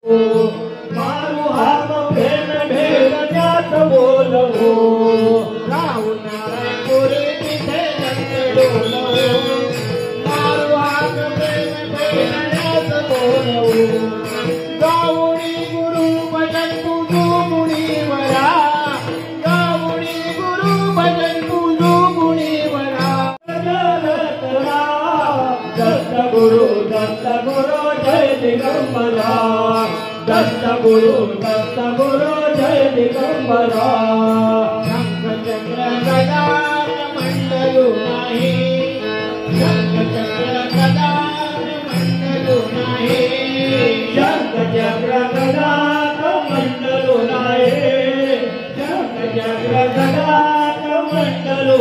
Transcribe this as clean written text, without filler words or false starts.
मारू हात भेट भेट त्यात बोलवो राहू नाराय पुरी तिथे जंग डोलवो मारू हात भेट भेट त्यात बोलवो गावडी गुरु भजन तुझू मुनीवरा गावडी गुरु भजन तुझू मुनीवरा दत्त गुरु जय दिगंबरा दत्त गुरु जय दिगंबरा शंख चक्र गदा मंडलू नाही शंख चक्र गदा मंडलू नाही शंख चक्र गदा मंडलो नाये शंख चक्र गदा मंडलो